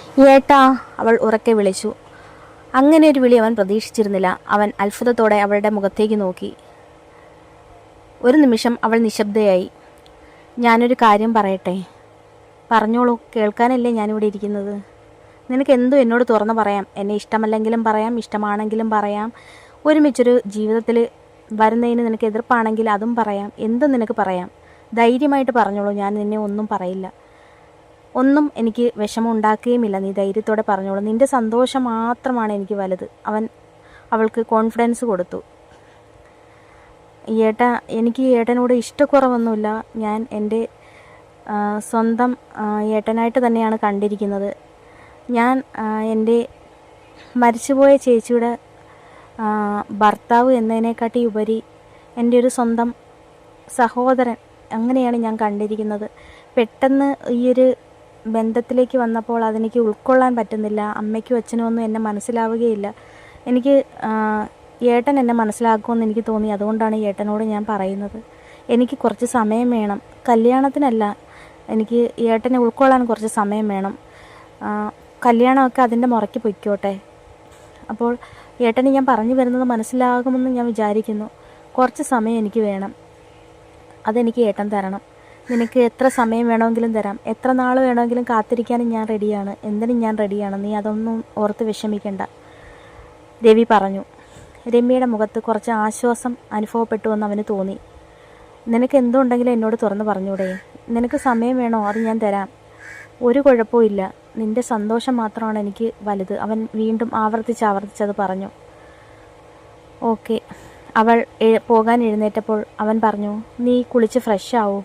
ഏട്ടാ, അവൾ ഉറക്കെ വിളിച്ചു. അങ്ങനെ ഒരു വിളി അവൻ പ്രതീക്ഷിച്ചിരുന്നില്ല. അവൻ അത്ഭുതത്തോടെ അവളുടെ മുഖത്തേക്ക് നോക്കി. ഒരു നിമിഷം അവൾ നിശബ്ദയായി. ഞാനൊരു കാര്യം പറയട്ടെ? പറഞ്ഞോളൂ, കേൾക്കാനല്ലേ ഞാനിവിടെ ഇരിക്കുന്നത്. നിനക്ക് എന്തും എന്നോട് തുറന്നു പറയാം. എന്നെ ഇഷ്ടമല്ലെങ്കിലും പറയാം, ഇഷ്ടമാണെങ്കിലും പറയാം. ഒരുമിച്ചൊരു ജീവിതത്തിൽ വരുന്നതിന് നിനക്ക് എതിർപ്പാണെങ്കിൽ അതും പറയാം. എന്തും നിനക്ക് പറയാം. ധൈര്യമായിട്ട് പറഞ്ഞോളൂ, ഞാൻ നിന്നെ ഒന്നും പറയില്ല. ഒന്നും എനിക്ക് വിഷമം ഉണ്ടാക്കുകയുമില്ല. നീ ധൈര്യത്തോടെ പറഞ്ഞോളൂ. നിൻ്റെ സന്തോഷം മാത്രമാണ് എനിക്ക് വലുത്. അവൾക്ക് കോൺഫിഡൻസ് കൊടുത്തു. എനിക്ക് ഏട്ടനോട് ഇഷ്ടക്കുറവൊന്നുമില്ല. ഞാൻ എൻ്റെ സ്വന്തം ഏട്ടനായിട്ട് തന്നെയാണ് കണ്ടിരിക്കുന്നത്. ഞാൻ എൻ്റെ മരിച്ചുപോയ ചേച്ചിയുടെ ഭർത്താവ് എന്നതിനെക്കാട്ടി ഉപരി എൻ്റെ ഒരു സ്വന്തം സഹോദരൻ, അങ്ങനെയാണ് ഞാൻ കണ്ടിരിക്കുന്നത്. പെട്ടെന്ന് ഈയൊരു ബന്ധത്തിലേക്ക് വന്നപ്പോൾ അതെനിക്ക് ഉൾക്കൊള്ളാൻ പറ്റുന്നില്ല. അമ്മയ്ക്കും അച്ഛനും ഒന്നും എന്നെ മനസ്സിലാവുകയില്ല. എനിക്ക് ഏട്ടൻ എന്നെ മനസ്സിലാക്കുമെന്ന് എനിക്ക് തോന്നി. അതുകൊണ്ടാണ് ഏട്ടനോട് ഞാൻ പറയുന്നത്. എനിക്ക് കുറച്ച് സമയം വേണം. കല്യാണത്തിനല്ല, എനിക്ക് ഏട്ടനെ ഉൾക്കൊള്ളാൻ കുറച്ച് സമയം വേണം. കല്യാണമൊക്കെ അതിൻ്റെ മുറയ്ക്ക് പൊയ്ക്കോട്ടെ. അപ്പോൾ ഏട്ടന് ഞാൻ പറഞ്ഞു വരുന്നത് മനസ്സിലാകുമെന്ന് ഞാൻ വിചാരിക്കുന്നു. കുറച്ച് സമയം എനിക്ക് വേണം. അതെനിക്ക് ഏട്ടൻ തരണം. നിനക്ക് എത്ര സമയം വേണമെങ്കിലും തരാം. എത്ര നാൾ വേണമെങ്കിലും കാത്തിരിക്കാനും ഞാൻ റെഡിയാണ്. എന്തിനും ഞാൻ റെഡിയാണ്. നീ അതൊന്നും ഓർത്ത് വിഷമിക്കണ്ട, രവി പറഞ്ഞു. രമ്യയുടെ മുഖത്ത് കുറച്ച് ആശ്വാസം അനുഭവപ്പെട്ടുവെന്ന് അവന് തോന്നി. നിനക്ക് എന്തുണ്ടെങ്കിലും എന്നോട് തുറന്ന് പറഞ്ഞൂടെ? നിനക്ക് സമയം വേണോ? അത് ഞാൻ തരാം. ഒരു കുഴപ്പമില്ല. നിൻ്റെ സന്തോഷം മാത്രമാണ് എനിക്ക് വലുത്. അവൻ വീണ്ടും ആവർത്തിച്ചത് പറഞ്ഞു. ഓക്കെ. അവൾ പോകാൻ എഴുന്നേറ്റപ്പോൾ അവൻ പറഞ്ഞു, നീ കുളിച്ച് ഫ്രഷ് ആവൂ.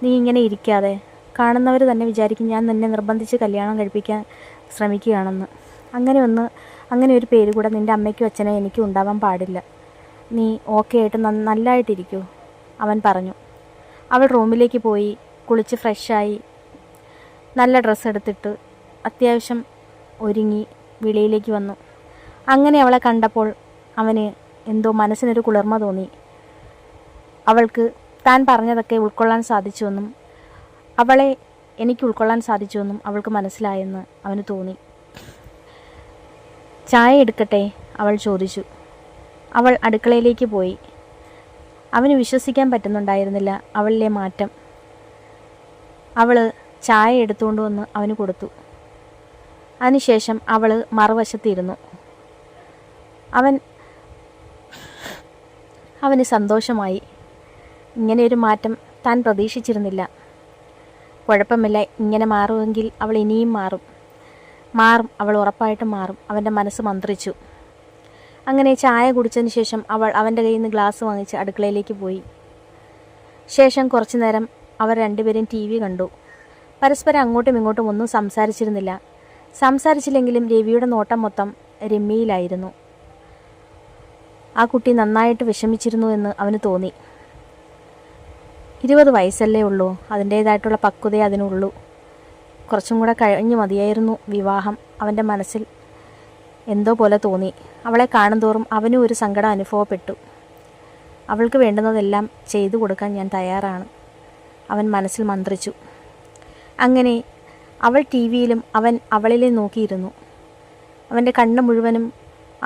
നീ ഇങ്ങനെ ഇരിക്കാതെ. കാണുന്നവർ തന്നെ വിചാരിക്കും ഞാൻ നിന്നെ നിർബന്ധിച്ച് കല്യാണം കഴിപ്പിക്കാൻ ശ്രമിക്കുകയാണെന്ന്. അങ്ങനെ ഒരു പേര് കൂടെ നിൻ്റെ അമ്മയ്ക്കും അച്ഛനും എനിക്കും ഉണ്ടാവാൻ പാടില്ല. നീ ഓക്കെ ആയിട്ട് നല്ലതായിട്ടിരിക്കൂ, അവൻ പറഞ്ഞു. അവൾ റൂമിലേക്ക് പോയി കുളിച്ച് ഫ്രഷായി നല്ല ഡ്രസ്സ് എടുത്തിട്ട് അത്യാവശ്യം ഒരുങ്ങി വെളിയിലേക്ക് വന്നു. അങ്ങനെ അവളെ കണ്ടപ്പോൾ അവന് എന്തോ മനസ്സിനൊരു കുളിർമ തോന്നി. അവൾക്ക് താൻ പറഞ്ഞതൊക്കെ ഉൾക്കൊള്ളാൻ സാധിച്ചുവെന്നും അവളെ എനിക്ക് ഉൾക്കൊള്ളാൻ സാധിച്ചുവെന്നും അവൾക്ക് മനസ്സിലായെന്ന് അവന് തോന്നി. ചായ എടുക്കട്ടെ? അവൾ ചോദിച്ചു. അവൾ അടുക്കളയിലേക്ക് പോയി. അവന് വിശ്വസിക്കാൻ പറ്റുന്നുണ്ടായിരുന്നില്ല അവളിലെ മാറ്റം. അവൾ ചായ എടുത്തുകൊണ്ട് വന്ന് അവന് കൊടുത്തു. അതിനുശേഷം അവൾ മറുവശത്തിരുന്നു. അവന് സന്തോഷമായി. ഇങ്ങനെയൊരു മാറ്റം താൻ പ്രതീക്ഷിച്ചിരുന്നില്ല. കുഴപ്പമില്ല, ഇങ്ങനെ മാറുമെങ്കിൽ അവൾ ഇനിയും മാറും. അവൾ ഉറപ്പായിട്ടും മാറും. അവൻ്റെ മനസ്സ് മന്ത്രിച്ചു. അങ്ങനെ ചായ കുടിച്ചതിന് ശേഷം അവൾ അവൻ്റെ കയ്യിൽ നിന്ന് ഗ്ലാസ് വാങ്ങിച്ച് അടുക്കളയിലേക്ക് പോയി. ശേഷം കുറച്ചു നേരം അവർ രണ്ടുപേരും TV കണ്ടു. പരസ്പരം അങ്ങോട്ടും ഇങ്ങോട്ടും ഒന്നും സംസാരിച്ചില്ലെങ്കിലും രവിയുടെ നോട്ടം മൊത്തം രമ്യയിലായിരുന്നു. ആ കുട്ടി നന്നായിട്ട് വിഷമിച്ചിരുന്നു എന്ന് അവന് തോന്നി. 20 വയസ്സല്ലേ ഉള്ളൂ. അതിൻ്റേതായിട്ടുള്ള പക്വതയെ അതിനുള്ളൂ. കുറച്ചും കൂടെ കഴിഞ്ഞു മതിയായിരുന്നു വിവാഹം. അവൻ്റെ മനസ്സിൽ എന്തോ പോലെ തോന്നി. അവളെ കാണുന്തോറും അവനും ഒരു സങ്കടം അനുഭവപ്പെട്ടു. അവൾക്ക് വേണ്ടുന്നതെല്ലാം ചെയ്തു കൊടുക്കാൻ ഞാൻ തയ്യാറാണ്, അവൻ മനസ്സിൽ മന്ത്രിച്ചു. അങ്ങനെ അവൾ TVയിലും അവൻ അവളിലെ നോക്കിയിരുന്നു. അവൻ്റെ കണ്ണ് മുഴുവനും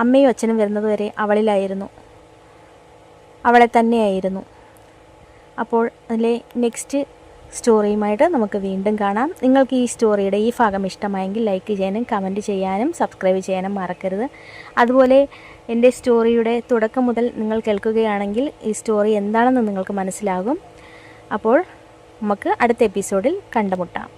അമ്മയും അച്ഛനും വരുന്നതുവരെ അവളിലായിരുന്നു, അവളെ തന്നെയായിരുന്നു. അപ്പോൾ അതിലെ നെക്സ്റ്റ് സ്റ്റോറിയുമായിട്ട് നമുക്ക് വീണ്ടും കാണാം. നിങ്ങൾക്ക് ഈ സ്റ്റോറിയുടെ ഈ ഭാഗം ഇഷ്ടമായെങ്കിൽ ലൈക്ക് ചെയ്യാനും കമൻറ്റ് ചെയ്യാനും സബ്സ്ക്രൈബ് ചെയ്യാനും മറക്കരുത്. അതുപോലെ എൻ്റെ സ്റ്റോറിയുടെ തുടക്കം മുതൽ നിങ്ങൾ കേൾക്കുകയാണെങ്കിൽ ഈ സ്റ്റോറി എന്താണെന്ന് നിങ്ങൾക്ക് മനസ്സിലാകും. അപ്പോൾ നമുക്ക് അടുത്ത എപ്പിസോഡിൽ കണ്ടുമുട്ടാം.